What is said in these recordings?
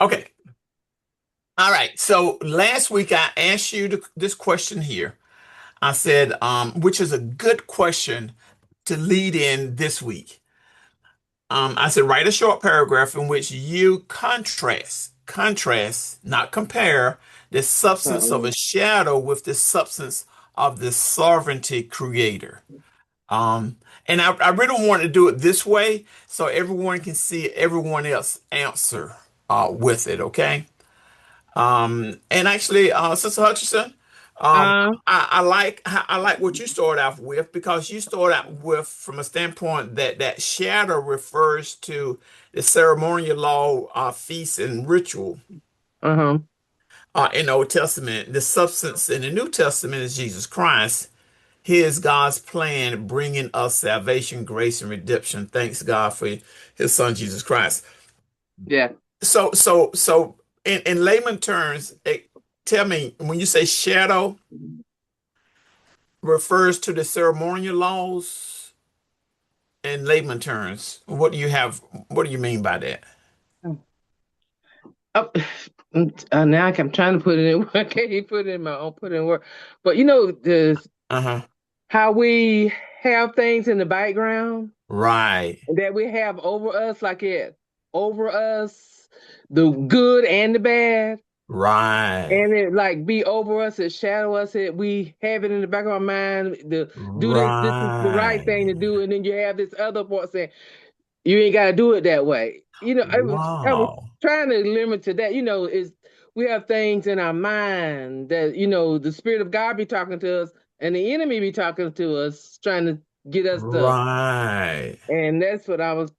Okay. All right. So last week I asked you this question here. I said, which is a good question to lead in this week. I said, write a short paragraph in which you contrast, not compare, the substance of Uh-uh. a shadow with the substance of the sovereignty creator. Um, and I really want to do it this way so everyone can see everyone else answer with it, okay? And actually, Sister Hutchinson, Uh, I like what you started off with because you started out with from a standpoint that shadow refers to the ceremonial law, feast and ritual uh-huh. in the Old Testament. The substance in the New Testament is Jesus Christ. He is God's plan, bringing us salvation, grace, and redemption. Thanks God for His Son Jesus Christ. Yeah. So, in layman terms, tell me when you say shadow refers to the ceremonial laws in layman terms, what do you have? What do you mean by that? Oh, now I'm trying to put it in. I can't even put it in my own put it in word. But the Uh-huh. how we have things in the background Right. that we have over us, like it over us, the good and the bad. Right. And it like be over us, it shadow us, it we have it in the back of our mind, the do this is the right thing to Right. do, and then you have this other part saying you ain't gotta do it that way. I was Wow. trying to limit to that, is we have things in our mind that, the spirit of God be talking to us and the enemy be talking to us, trying to get us to, Right. and that's what I was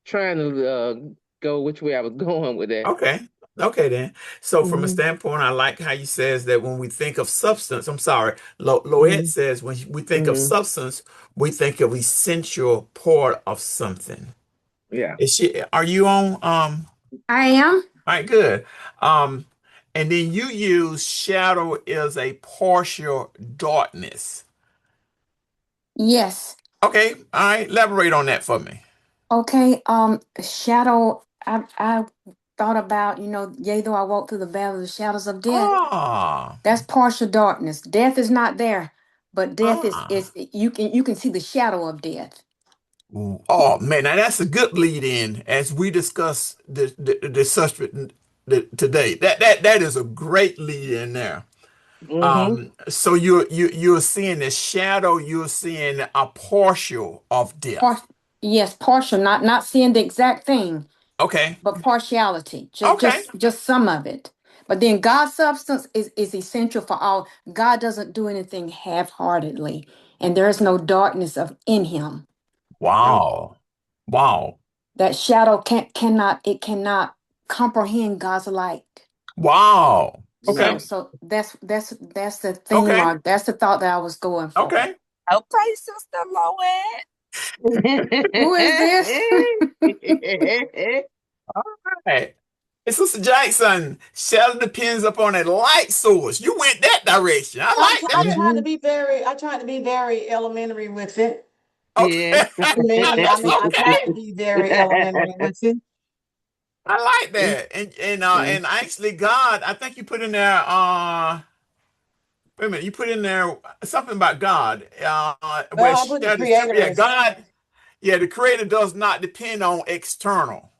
trying to go which way I was going with that. Okay. Okay then. So from a Hmm. standpoint, I like how you says that when we think of substance, I'm sorry, Loet Hmm. says when we think of Hmm. substance, we think of essential part of something. Yeah. Are you on I am? all right, good. Um and then you use shadow as a partial darkness. Yes. Okay, all right, elaborate on that for me. Okay. Shadow. I thought about, yea, though I walk through the valley of the shadows of death. Ah, That's partial darkness. Death is not there, but death is ah. you can see the shadow of death. Ooh, oh man, now that's a good lead in as we discuss the subject today. That is a great lead in there. Hmm. So you're seeing the shadow, you're seeing a partial of Par- death. yes, partial, not seeing the exact thing, Okay, but partiality, just okay. just just some of it. But then God's substance is essential for all. God doesn't do anything half-heartedly, and there is no darkness of in him. Wow, wow, That shadow cannot comprehend God's light. wow. So Okay, so that's the theme, okay, or that's the thought that I was going for. okay. Okay, Sister Loette. Who is this? All right. Hey, Sister Jackson, shadow depends upon a light source. You went that direction. I I'm like try- I that. tried to Mhm. be very I tried to be very elementary with it. Yeah. Okay. I tried to Okay. be very elementary with it. I like that. And actually God, I think you put in there wait a minute, you put in there something about God. Where Well, I put the shadows too. creator Yeah, is God, yeah, the creator does not depend on external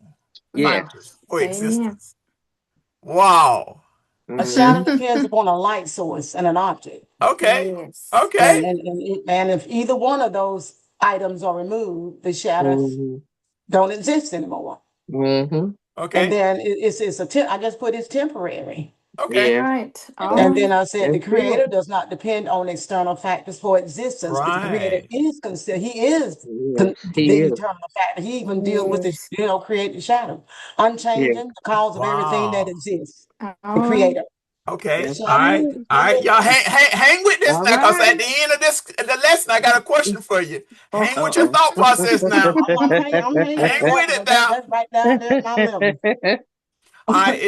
Yeah. No. factors for Amen. existence. Wow. a shadow Hmm. depends upon a light source and an object. Okay. Yes. Okay. And if either one of those items are removed, the shadows Hmm. don't exist anymore. Hmm. And Okay. then I just put it's temporary. Okay. Yeah. Right. All Okay. And right. then I said the That's good. creator does not depend on external factors for existence. The creator Right. is considered, he is Yeah. He the is. eternal factor. He even deals with the, Yes. created shadow, Yeah. unchanging, the cause of everything that Wow. exists. The All right. creator. The Okay. That's All shadow, right. good. All right. Y'all hang with this All now, because at right. the end of the lesson, I got a question for you. Oh, Hang with your Uh-oh. thought process now. I'm hanging Hang with that with because it now. that's right down there at my level. All right,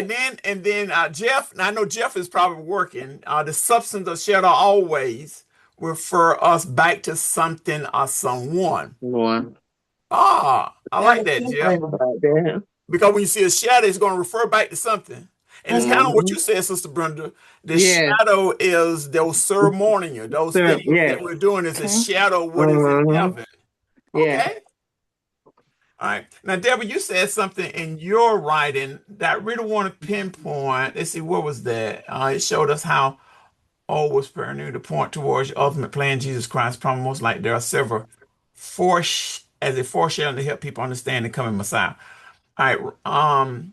and then Jeff, and I know Jeff is probably working. The substance of shadow always refer us back to something or someone. One. Ah, I And like it's that, Jeff. temporary. Right there. Because when you see a shadow, it's going to refer back to something. And it's kind of what Mm-hmm. you said, Sister Brenda. The Yes. shadow is those ceremonial, those Sir, things yes. that we're doing is a Okay. shadow of what is in Uh-huh. heaven. Yeah. Okay. All right. Now, Deborah, you said something in your writing that I really want to pinpoint. Let's see, what was that? It showed us how all was preparing to point towards your ultimate plan, Jesus Christ. Probably most likely there are several as a foreshadowing to help people understand the coming Messiah. All right.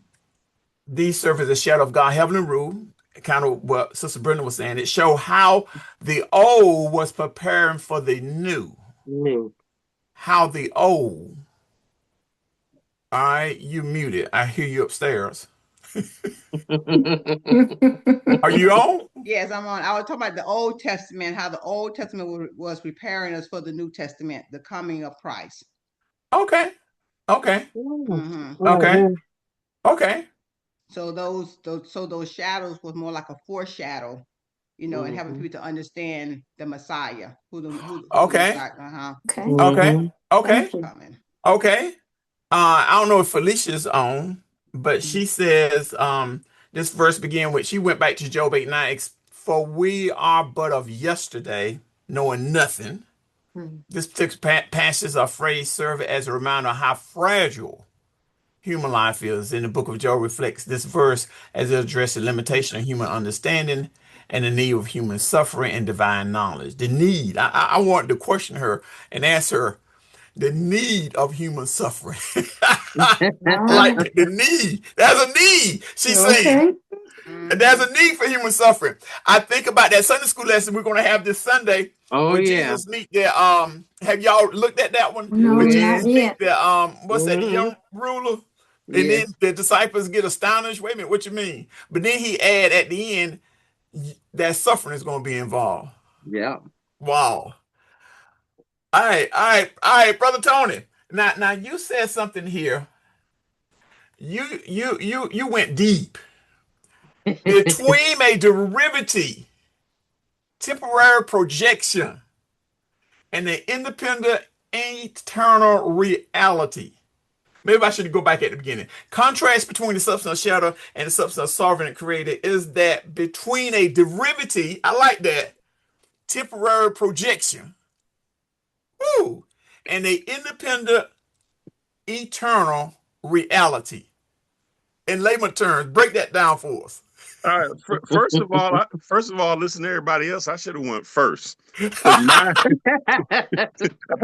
These serve as a shadow of God, heavenly rule. Kind of what Sister Brenda was saying. It showed how the old was preparing for the new. Mm. How the old. All right, you muted. I hear you upstairs. Are you on? Yes, I'm on. I was talking about the Old Testament, how the Old Testament was preparing us for the New Testament, the coming of Christ. Okay. Okay. Hmm Okay. Mhm. Okay. So those shadows was more like a foreshadow, and helping Mhm. people to understand the Messiah, who the Okay. Messiah, Okay. Okay. Mhm. Okay. Thank you. coming. Okay. I don't know if Felicia's on, but she says, this verse began with, she went back to Job 8:9, for we are but of yesterday, knowing nothing. Mm. This particular passage or phrase serve as a reminder of how fragile human life is. In the book of Job reflects this verse as it addresses the limitation of human understanding and the need of human suffering and divine knowledge. The need. I wanted to question her and ask her the need of human suffering. All Like right. the need. There's a need, she's saying. Okay. There's Hmm a need for human suffering. I think about that Sunday school lesson we're going to have this Sunday Oh where yeah. Jesus meet the have y'all looked at that one Oh where No, yeah. not Jesus meet yet. the what's that, the Mhm. young ruler, and then Yes. the disciples get astonished. Wait a minute, what you mean? But then he add at the end that suffering is going to be involved. Yeah. Wow. All right, brother Tony. Now you said something here. You went deep. Between a derivative, temporary projection, and the independent eternal reality. Maybe I should go back at the beginning. Contrast between the substance of shadow and the substance of sovereign and created is that between a derivative, I like that, temporary projection, woo, and a independent eternal reality. In layman terms, break that down for us. All right. First of all, listen to everybody else. I should have went first because mine. I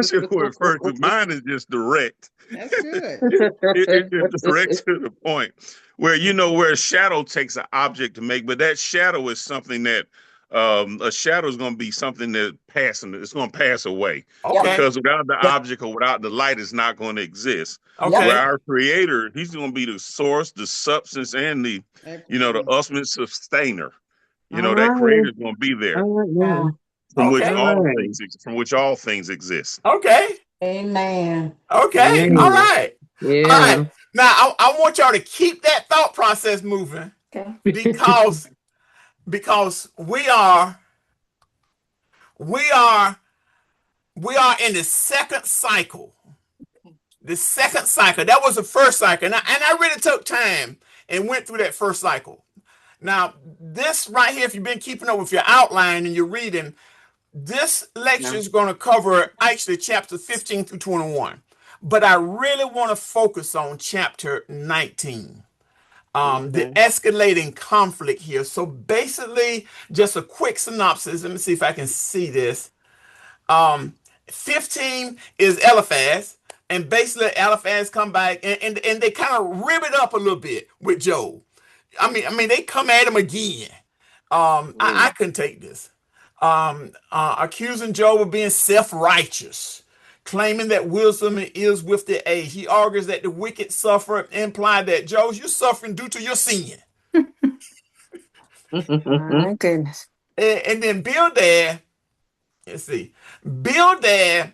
should have went first because mine is just direct. That's good. It's direct to the point. Where where a shadow takes an object to make, but that shadow is something that a shadow is going to be something that passing. It's going to pass away Yep. Okay, because without the object or without the light, it's not going to exist. Yep. Where okay, our Creator, He's going to be the source, the substance, and the Everything. ultimate sustainer. All That right. creator is going to be there All right Yeah. now. okay, All from which all things exist. okay, Amen. okay. All right. right. All right. Yeah. Now I want y'all to keep that thought process moving Okay. because we are we are in the second cycle. The second cycle. That was the first cycle. And I really took time and went through that first cycle. Now, this right here, if you've been keeping up with your outline and you're reading, this lecture No. is going to cover actually chapter 15 through 21. But I really want to focus on chapter 19. The Okay. escalating conflict here. So basically, just a quick synopsis. Let me see if I can see this. Um, 15 is Eliphaz, and basically Eliphaz come back and they kind of rib it up a little bit with Job. I mean, they come at him again. I Mm. couldn't take this. Accusing Job of being self-righteous, claiming that wisdom is with the age. He argues that the wicked suffer, implying that Job, you're suffering due to your sin. My goodness. And then Bildad, let's see, Bildad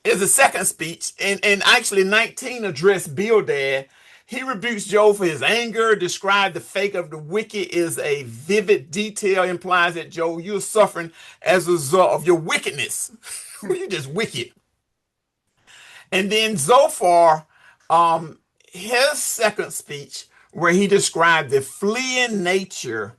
is the second speech, and actually 19 addressed Bildad. He rebukes Job for his anger, described the fate of the wicked is a vivid detail, implies that Job, you're suffering as a result of your wickedness. You're just wicked. And then Zophar, his second speech, where he described the fleeing nature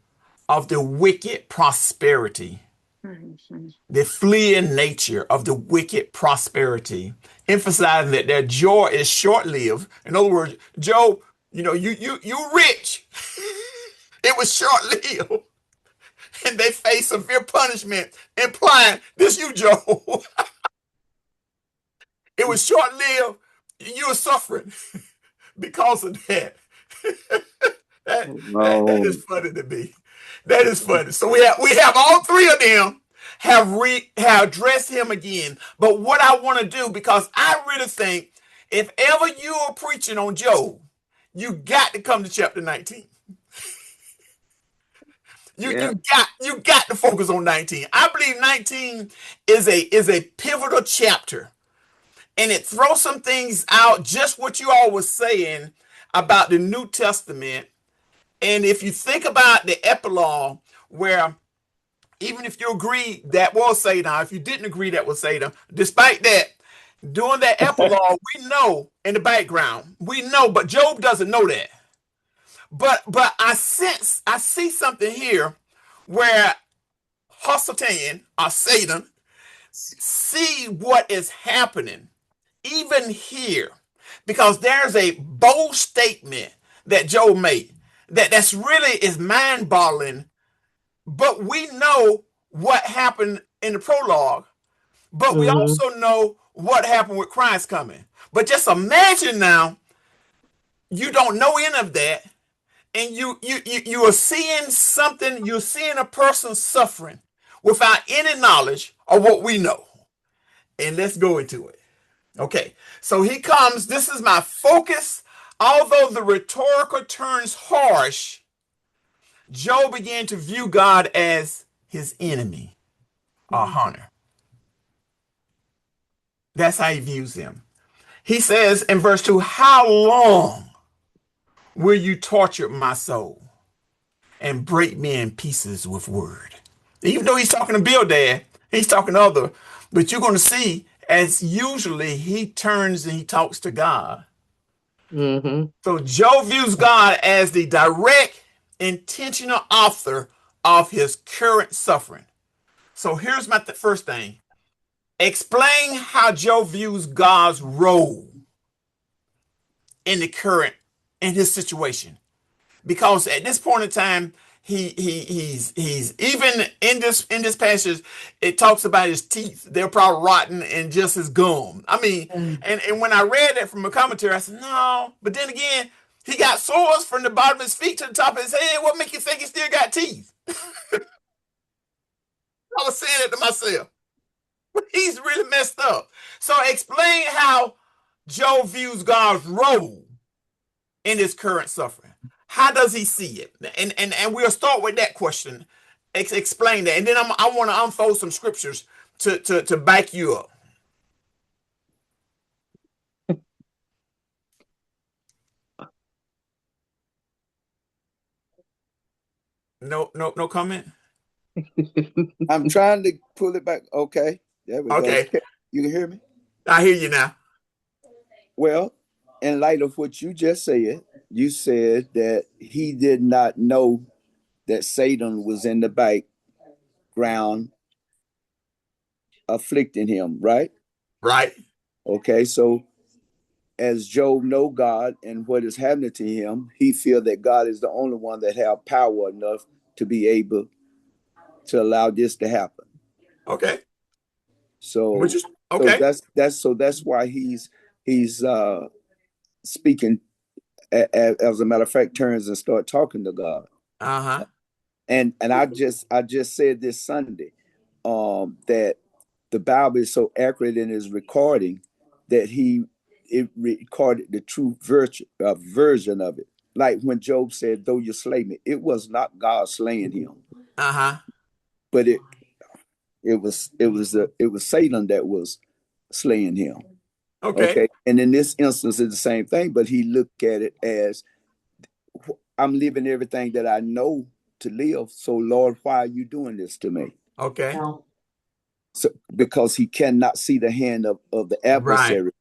of the wicked prosperity, Mhm. the fleeing nature of the wicked prosperity, emphasizing that their joy is short-lived. In other words, Job, you rich. It was short-lived, and they face severe punishment, implying this you, Job. It was short-lived. You were suffering because of that. That is Oh, funny to me. That is funny. So we have all three of them have addressed him again. But what I want to do, because I really think if ever you are preaching on Job, you got to come to chapter 19. You yeah. you got to focus on 19. I believe 19 is a pivotal chapter, and it throws some things out, just what you all was saying about the New Testament. And if you think about the epilogue, where even if you agree that was Satan, if you didn't agree that was Satan, despite that, during that epilogue, we know in the background, we know, but Job doesn't know that. But I see something here where Hasatan or Satan see what is happening even here, because there's a bold statement that Job made that's really is mind-boggling. But we know what happened in the prologue, but we Mm-hmm. also know what happened with Christ coming. But just imagine now, you don't know any of that, and you are seeing something, you're seeing a person suffering without any knowledge of what we know. And let's go into it. Okay, so he comes. This is my focus. Although the rhetorical turns harsh, Job began to view God as his enemy, a hunter. That's how he views him. He says in verse 2, how long will you torture my soul and break me in pieces with word? Even though he's talking to Bildad, he's talking to other, but you're going to see, as usually he turns and he talks to God. Mm-hmm. So Job views God as the direct, intentional author of his current suffering. So here's my first thing. Explain how Job views God's role in the current in his situation, because at this point in time he's even in this passage, it talks about his teeth. They're probably rotten, and just his gum. I mean, Mm. and when I read that from a commentary, I said no, but then again, he got sores from the bottom of his feet to the top of his head. What make you think he still got teeth? I was saying it to myself. He's really messed up. So explain how Job views God's role in his current suffering. How does he see it? And we'll start with that question. Explain that, and then I want to unfold some scriptures to back you up. No comment. I'm trying to pull it back. Okay, there we go. Okay, You can hear me? I hear you now. Well, in light of what you just said, you said that he did not know that Satan was in the background afflicting him, right? Right. Okay, so as Job know God and what is happening to him, he feel that God is the only one that have power enough to be able to allow this to happen. Okay. So Which is so okay. that's why he's speaking, as a matter of fact, turns and start talking to God. Uh-huh. And I just said this Sunday, that the Bible is so accurate in his recording that it recorded the true version of it. Like when Job said, "Though you slay me," it was not God slaying him, Uh-huh. but it was Satan that was slaying him. Okay. Okay, and in this instance, it's the same thing, but he looked at it as, I'm living everything that I know to live. So, Lord, why are you doing this to me? Okay. Now, So, because he cannot see the hand of the Right. adversary.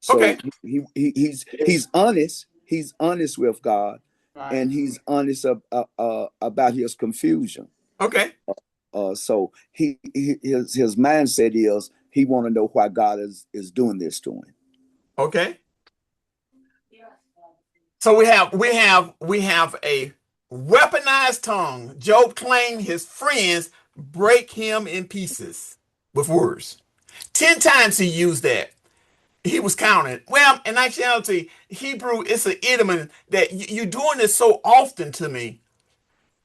So Okay. he's honest. He's honest with God, Right. and he's honest about his confusion. Okay. So his mindset is he want to know why God is doing this to him. Okay. So we have a weaponized tongue. Job claimed his friends break him in pieces with words. 10 times he used that. He was counting. Well, in actuality, Hebrew is an idiom that you're doing this so often to me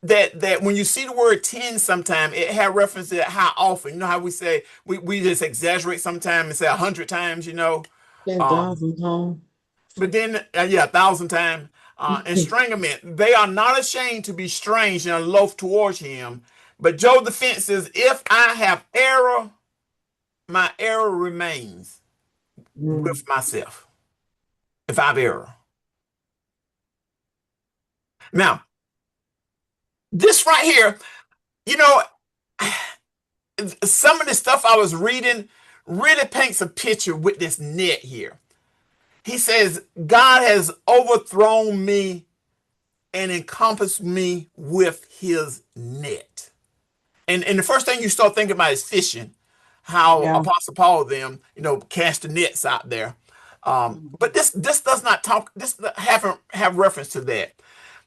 that when you see the word 10 sometime, it had reference to how often. You know how we say we just exaggerate sometimes and say 100 times, Um, 10,000 home. but then, yeah, 1,000 times. And stranglement, they are not ashamed to be strange and loath towards him. But Job's defense is, if I have error, my error remains with myself. If I have error. Now, this right here, you know, some of the stuff I was reading really paints a picture with this net here. He says, God has overthrown me and encompassed me with his net. And the first thing you start thinking about is fishing, how Yeah. Apostle Paul them, cast the nets out there. But this does not talk, this have reference to that.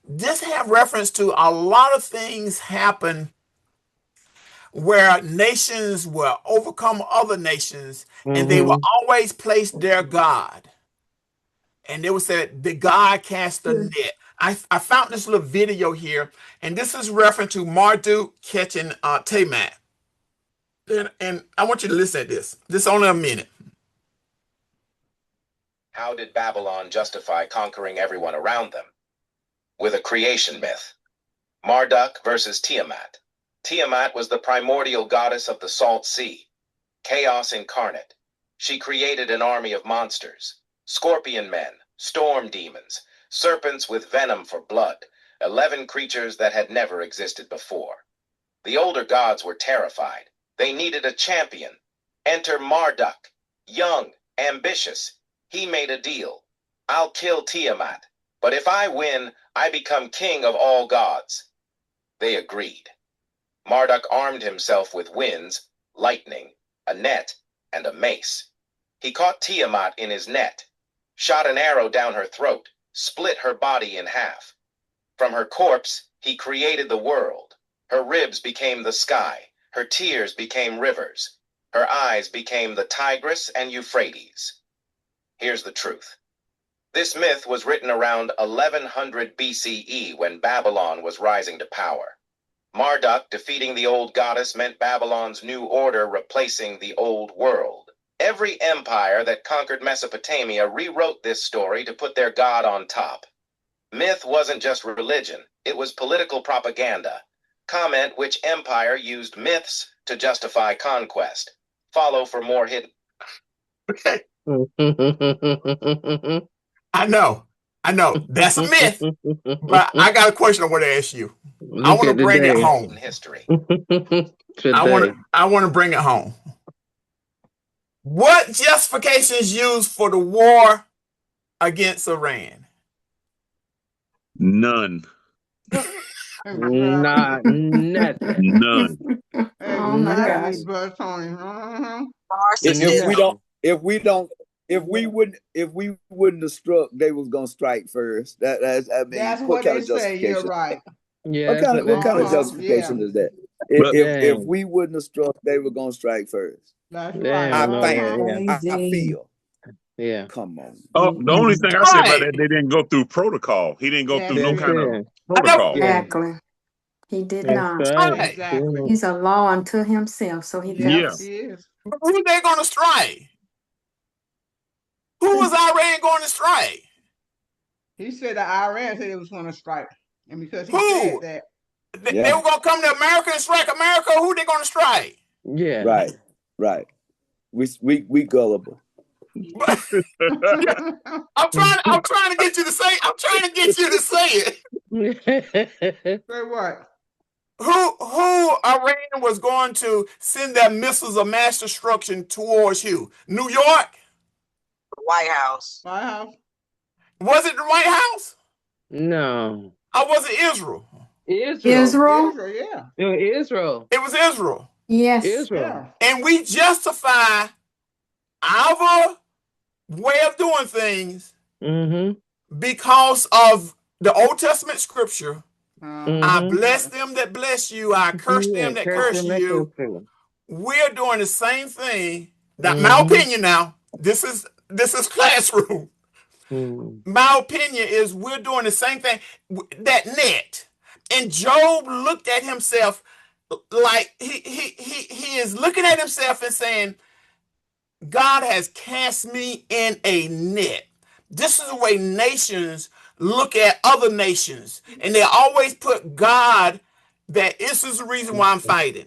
This have reference to a lot of things happen where nations will overcome other nations and they will Mm-hmm. always place their God. And they would say the God cast the net. I found this little video here, and this is reference to Marduk catching Tamar. And I want you to listen to this. This is only a minute. How did Babylon justify conquering everyone around them? With a creation myth. Marduk versus Tiamat. Tiamat was the primordial goddess of the Salt Sea, chaos incarnate. She created an army of monsters, scorpion men, storm demons, serpents with venom for blood, 11 creatures that had never existed before. The older gods were terrified. They needed a champion. Enter Marduk, young, ambitious. He made a deal. I'll kill Tiamat, but if I win, I become king of all gods. They agreed. Marduk armed himself with winds, lightning, a net, and a mace. He caught Tiamat in his net, shot an arrow down her throat, split her body in half. From her corpse, he created the world. Her ribs became the sky. Her tears became rivers. Her eyes became the Tigris and Euphrates. Here's the truth. This myth was written around 1100 BCE when Babylon was rising to power. Marduk defeating the old goddess meant Babylon's new order replacing the old world. Every empire that conquered Mesopotamia rewrote this story to put their god on top. Myth wasn't just religion, it was political propaganda. Comment which empire used myths to justify conquest. Follow for more hidden. Okay. I know. That's a myth, but I got a question I want to ask you. I Look want to at bring it today. home. History. I Today. want to bring it home. What justification is used for the war against Iran? None. Not nothing. None. Oh my Exactly, gosh. Brother Tony. Mhm. If we don't, Nothing. if we wouldn't have struck, they was gonna strike first. That's I mean, That's what what kind they of say. You're justification? right. Yeah, that's what What they kind of say. Yeah, justification is that? But If Dang. we wouldn't have struck, they were gonna strike first. that's right. Damn, no, I Crazy. feel. yeah. Come on. the only Mm-mm. thing I say about Right. that, they didn't go through protocol. He didn't go through That's no That's it. kind of it. I know. protocol. Yeah, Exactly. He did that's not. right. Right. Exactly. He's a law unto himself, so he Yes, Yeah. does. he is. But who they going to strike? Who was Iran going to strike? He said the Iran said it was going to strike, and because he said Who? that, They Yeah. were going to come to America and strike America. Who they going to strike? Yeah. Right. Right. We gullible. But, yeah, I'm trying to get you to say. I'm trying to get you to say it. say what? Who Iran was going to send their missiles of mass destruction towards you? New York? White House. White House. Was it the White House? No. Or was it Israel? Israel. Israel? Israel, yeah. Israel. It was Israel. Yes. Israel. Yeah. And we justify our way of doing things Mm-hmm. because of the Old Testament scripture. I Mm-hmm. bless them that bless you. I curse Yeah, them that curse curse them, that curse you. them. We're doing the same thing. That my Mm-hmm. opinion now. This is classroom. Mm-hmm. My opinion is we're doing the same thing. That net. And Job looked at himself like he is looking at himself and saying, God has cast me in a net. This is the way nations look at other nations. And they always put God, that this is the reason why I'm fighting.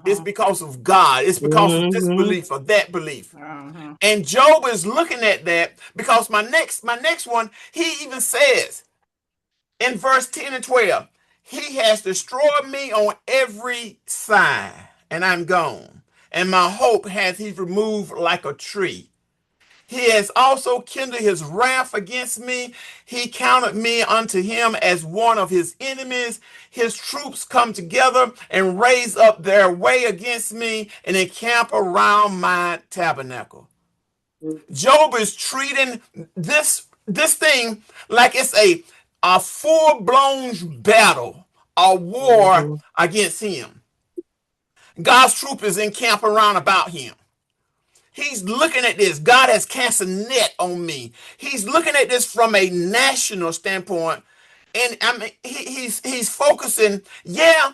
It's Uh-huh. because of God. It's because of this Mm-hmm. belief or that belief. Uh-huh. And Job is looking at that because my next one, he even says in verse 10 and 12, he has destroyed me on every side, and I'm gone. And my hope has he removed like a tree. He has also kindled his wrath against me. He counted me unto him as one of his enemies. His troops come together and raise up their way against me and encamp around my tabernacle. Job is treating this thing like it's a full-blown battle, a war Mm-hmm. against him. God's troop is encamped around about him. He's looking at this. God has cast a net on me. He's looking at this from a national standpoint, and I mean he's focusing. Yeah,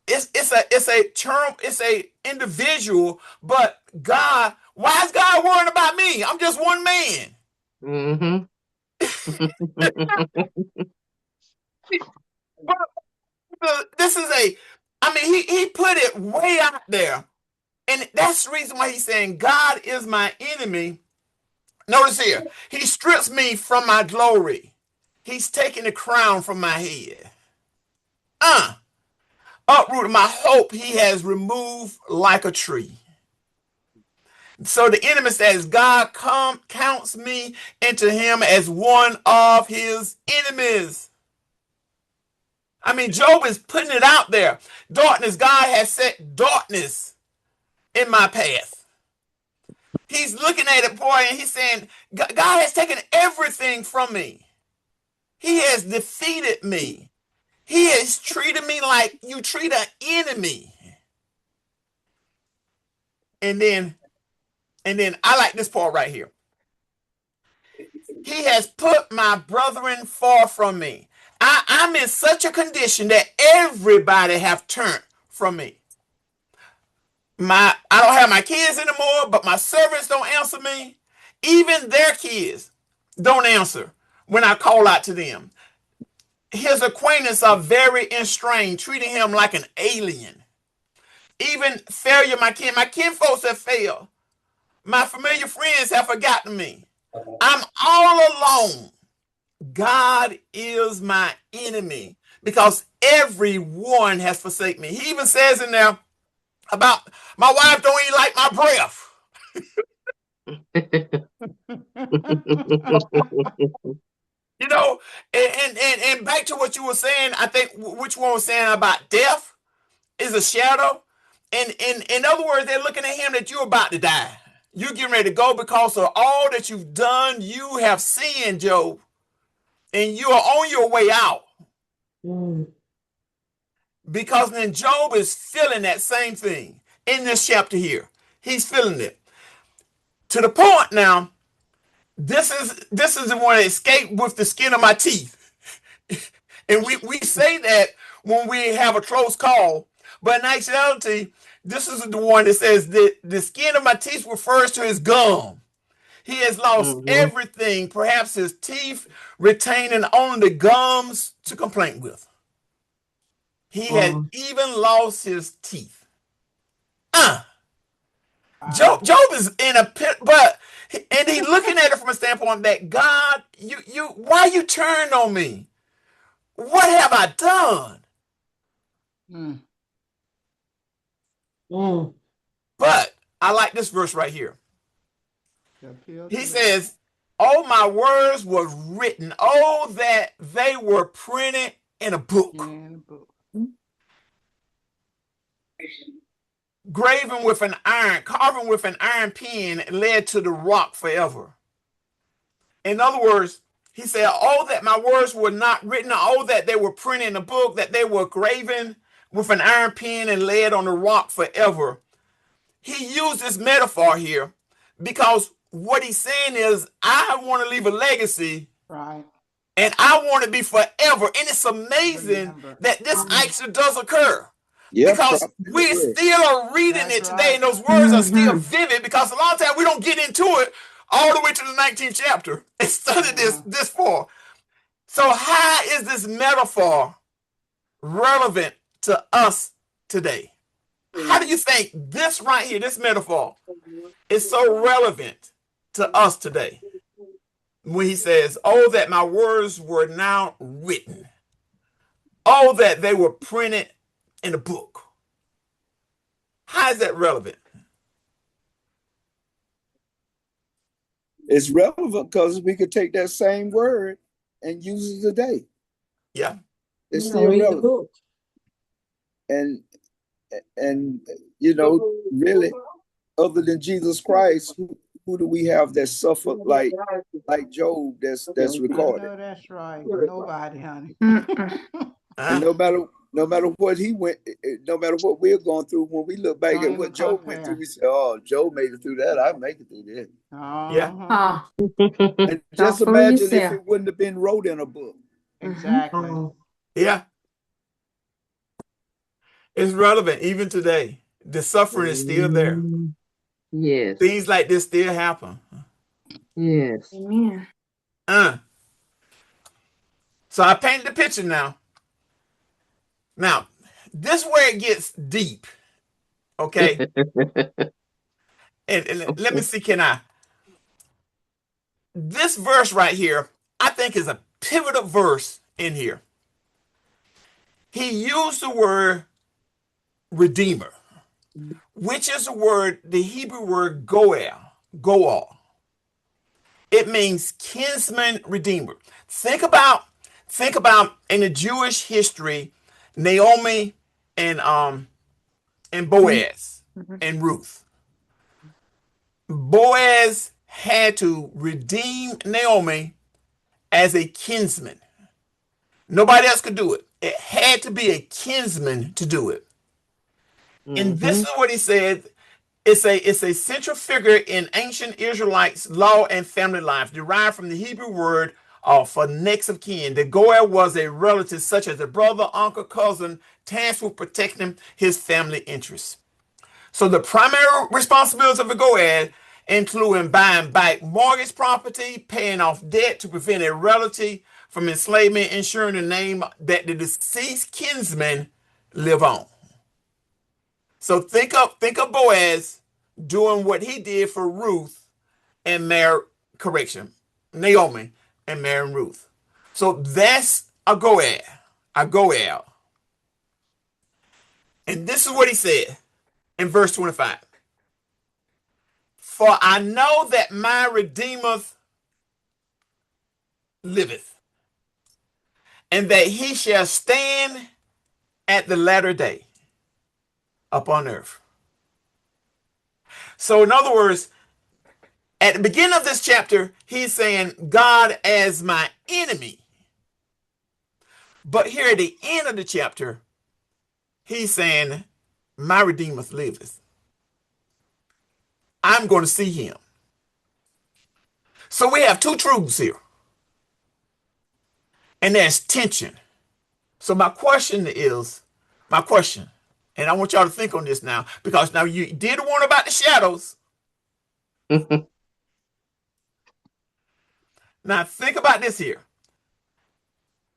it's a term. It's a individual, but God. Why is God worrying about me? I'm just one man. Mm-hmm. This is a. I mean, he put it way out there, and that's the reason why he's saying God is my enemy. Notice here, he strips me from my glory. He's taking the crown from my head. Uh, Uprooted my hope he has removed like a tree. So the enemy says, God counts me into him as one of his enemies. I mean, Job is putting it out there. Darkness, God has set darkness in my path. He's looking at it, boy, and he's saying, God has taken everything from me. He has defeated me. He has treated me like you treat an enemy. And then, I like this part right here. He has put my brethren far from me. I'm in such a condition that everybody have turned from me. I don't have my kids anymore, but my servants don't answer me. Even their kids don't answer when I call out to them. His acquaintance are very estranged, treating him like an alien. Even failure, my kinfolks have failed. My familiar friends have forgotten me. I'm all alone. God is my enemy because everyone has forsaken me. He even says in there about my wife don't even like my breath. You know, and back to what you were saying, I think which one was saying about death is a shadow. And in other words, they're looking at him that you're about to die. You're getting ready to go because of all that you've done. You have sinned, Job, and you are on your way out. Mm. Because then Job is feeling that same thing in this chapter here. He's feeling it to the point now. This is the one that escaped with the skin of my teeth. And we say that when we have a close call, but in actuality, this is the one that says that the skin of my teeth refers to his gum. He has lost Mm-hmm. everything, perhaps his teeth, retaining only the gums to complain with. He has Mm-hmm. even lost his teeth. Uh, Job, Wow. Job is in a pit, but and he's looking at it from a standpoint that God, why you turned on me? What have I done? Mm. Mm. But I like this verse right here. The appeal He to God. says, Oh, my words were written. Oh, that they were printed in a book, In the book. graven with an iron, carving with an iron pen, led to the rock forever. In other words, he said, oh, that my words were not written, oh, that they were printed in a book, that they were graven with an iron pen and laid on the rock forever. He used this metaphor here because what he's saying is, I want to leave a legacy Right. and I want to be forever. And it's amazing Remember. that this actually does occur Yeah, because prophetic we word. still are reading That's it today, and right. those words are still Mm-hmm. vivid because a lot of times we don't get into it all the way to the 19th chapter and study this far. So how is this metaphor relevant to us today? How do you think this right here, this metaphor, is so relevant to us today? When he says, oh, that my words were now written. Oh, that they were printed in a book. How is that relevant? It's relevant because we could take that same word and use it today. Yeah. It's You still read the relevant. book. And you know, really, other than Jesus Christ, who do we have that suffered like Job that's I recorded? know that's right. Nobody, honey. And Uh, no matter what he went, no matter what we're going through, when we look back Don't at even what Job went through, compare. we say, "Oh, Job made it through that. I make it through this." yeah. Uh-huh. Ah, And don't just fool imagine if yourself. it wouldn't have been wrote in a book. Mm-hmm. Exactly. Yeah. It's relevant even today. The suffering is still there. Yes. Things like this still happen. Yes. Amen. Uh. So I painted the picture now. Now, this is where it gets deep. Okay. And let me see, can I? This verse right here, I think is a pivotal verse in here. He used the word redeemer, which is the Hebrew word goel. It means kinsman redeemer. Think about in the Jewish history, Naomi and Boaz Mm-hmm. and Ruth. Boaz had to redeem Naomi as a kinsman. Nobody else could do it. It had to be a kinsman to do it. And this Mm-hmm. is what he said. It's a central figure in ancient Israelites' law and family life, derived from the Hebrew word for next of kin. The Goel was a relative such as a brother, uncle, cousin, tasked with protecting his family interests. So the primary responsibilities of a Goel include buying back mortgage property, paying off debt to prevent a relative from enslavement, ensuring the name that the deceased kinsman live on. So think of Boaz doing what he did for Ruth and Naomi and marrying Ruth. So that's a Goel. And this is what he said in verse 25. For I know that my Redeemer liveth, and that he shall stand at the latter day upon earth. So, in other words, at the beginning of this chapter, he's saying God as my enemy. But here at the end of the chapter, he's saying, my Redeemer liveth. I'm going to see him. So we have two truths here, and there's tension. So my question, and I want y'all to think on this now, because now you did warn about the shadows. Now think about this here.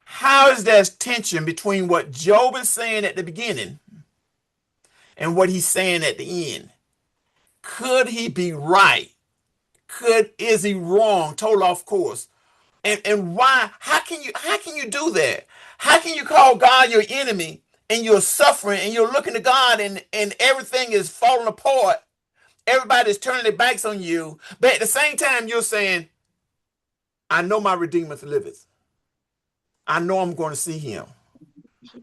How is there tension between what Job is saying at the beginning and what he's saying at the end? Could he be right? Is he wrong? Total off course. And why? How can you do that? How can you call God your enemy and you're suffering and you're looking to God and everything is falling apart? Everybody's turning their backs on you, but at the same time you're saying, I know my Redeemer liveth. I know I'm going to see him.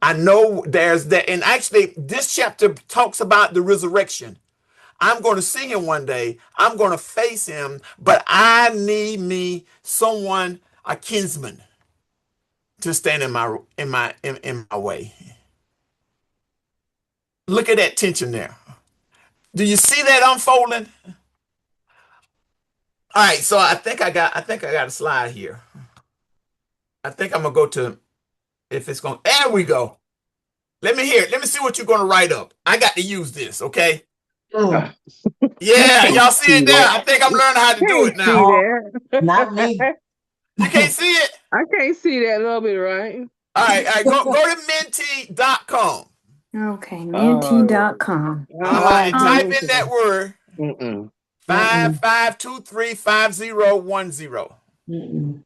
I know there's that. And actually, this chapter talks about the resurrection. I'm going to see him one day. I'm going to face him, but I need me someone, a kinsman, to stand in my way. Look at that tension there. Do you see that unfolding? All right, so I think I got a slide here. I think I'm gonna go to if it's going. There we go. Let me hear it. Let me see what you're gonna write up. I got to use this, okay? Mm. I Yeah, can't y'all see see it there? that. I think I'm learning how to do Can't it see now. Oh, not me. that. You can't see it? I can't see that a little bit, right? All right, go to menti.com. Okay, Uh, menti.com. I And don't get Um, type in into that that. word Mm-mm. mm-mm. 55235010. Mm-mm.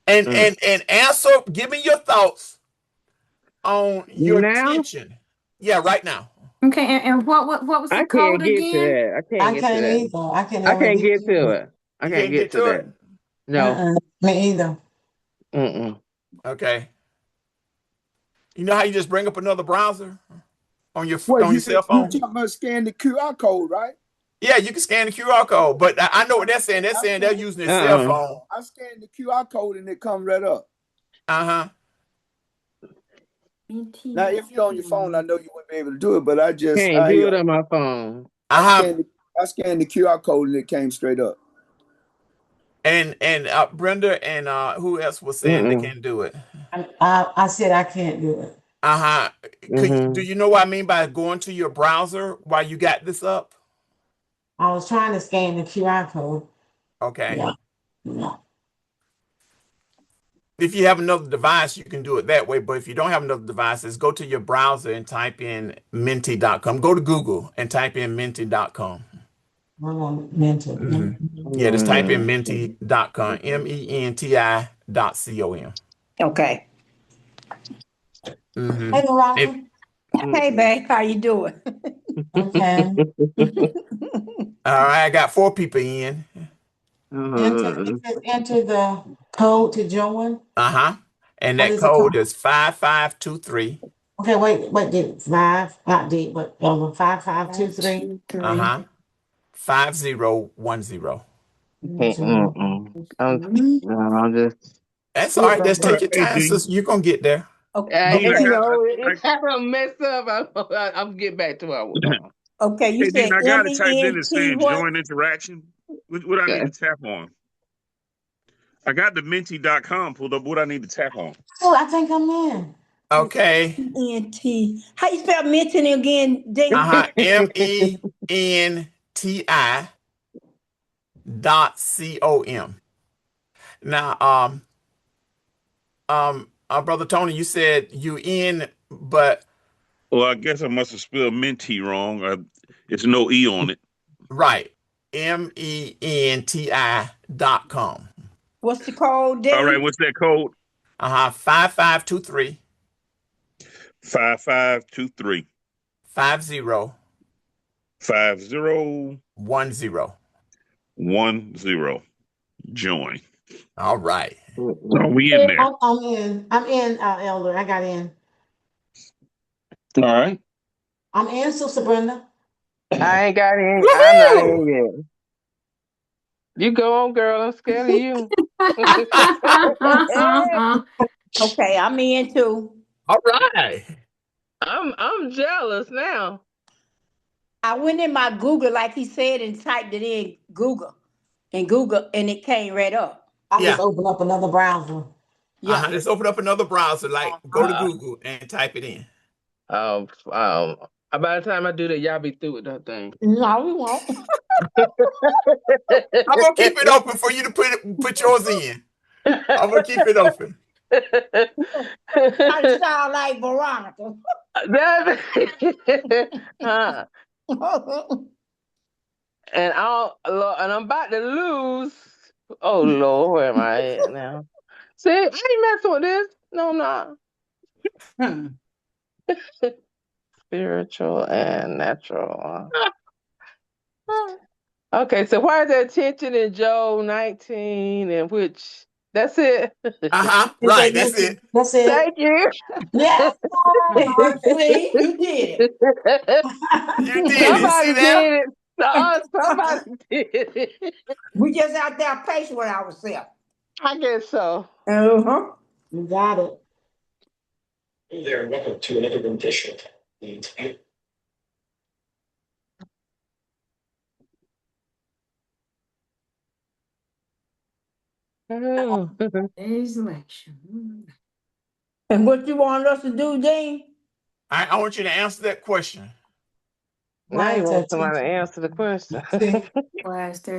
And Mm. answer, give me your thoughts on your Now tension. Yeah, right now. Okay, and what was I the code can't get to again? that. I can't I get to can't that. either. I can I never can't get get to to it. it. I You can't can't get get to to it? that. No. Uh-uh. Me either. Mm-mm. Okay. You know how you just bring up another browser on your Well, cell you phone? talking about scan the QR code, right? Yeah, you can scan the QR code, but I know what they're saying. They're I saying they're scan using their cell Uh-uh. phone. I scan the QR code and it comes right up. Uh-huh. Now, if you're on your phone, I Menti.com. know you wouldn't be able to do it, but Can't do it on my phone. I Uh-huh. scanned I scanned the QR code and it came straight up. And Brenda and who else was saying they Mm-mm. can't do it? I said I can't do it. Uh-huh. Do Mm-hmm. you know what I mean by going to your browser while you got this up? I was trying to scan the QR code. Okay. Yeah. No. If you have another device, you can do it that way. But if you don't have another device, go to your browser and type in menti.com. Go to Google and type in menti.com. I'm on mental. Mm-hmm. Yeah, just type in Mm. menti.com, menti.com. Okay. Mm-hmm. Hey, If, Veronica. Hey, Mm-mm. babe, how you doing? Okay. all right, I got four people in. It says enter the code to join. Uh-huh. And What that is the code? code is 5523. Okay, wait, did five, not D, but 5523. 523. Uh-huh. 5010. Mm-mm. I'm just. That's all Do it, right. Just brother. All take right, your hey time, D, sis. You're gonna get there. D, I got, It's kind of messed up. I'm getting back to what I was on. Okay, you hey Dean, said I got it typed in. It's MENT saying what? join interaction. What I need Okay. to tap on? I got the menti.com pulled up. What I need to tap on? Oh, I think I'm in. Okay. MENT. How you spell mention again, D? Uh-huh. MENTI.com. Now, brother Tony, you said you in, but Well, I guess I must have spelled menti wrong. It's no E on it. right. MENTI.com. What's the code, All right, D? what's that code? Uh-huh. 5523 5523 5010. 5010. Join. All right. Are Mm-mm. we in Yeah, there? I'm in. I'm in, Elder. I got in. All right. I'm in, Sister Brenda. I ain't got in. I'm not Woohoo! in yet. You go on, girl. I'm scared of you. Okay, I'm in too. All right. I'm jealous now. I went in my Google, like he said, and typed it in Google, and it came right up. I just Yeah. opened up another browser. Yeah. Uh-huh. Let's open up another browser. Like go to Uh, Google and type it in. um, um, by the time I do that, y'all be through with that thing. No, we won't. I'm gonna keep it open for you to put yours in. I'm gonna keep it open. I sound like Veronica. Huh. And I'm about to lose. Oh Lord, where am I at now? See, I ain't messing with this. No, I'm not. Hmm. Spiritual and natural. Okay, so why is there tension in Job 19 and which? That's it. Right, that's it. That's it. Thank you. Yeah. See, you did You did it. See Somebody that? did it. it. Somebody did it. We just out there patient with ourselves. I guess so. Uh-huh. You got it. There, welcome to another rendition. Today's election. And what you want us to do, Dean? I want you to answer that question. Now you Clients want at somebody to 10. answer the question. See? Was there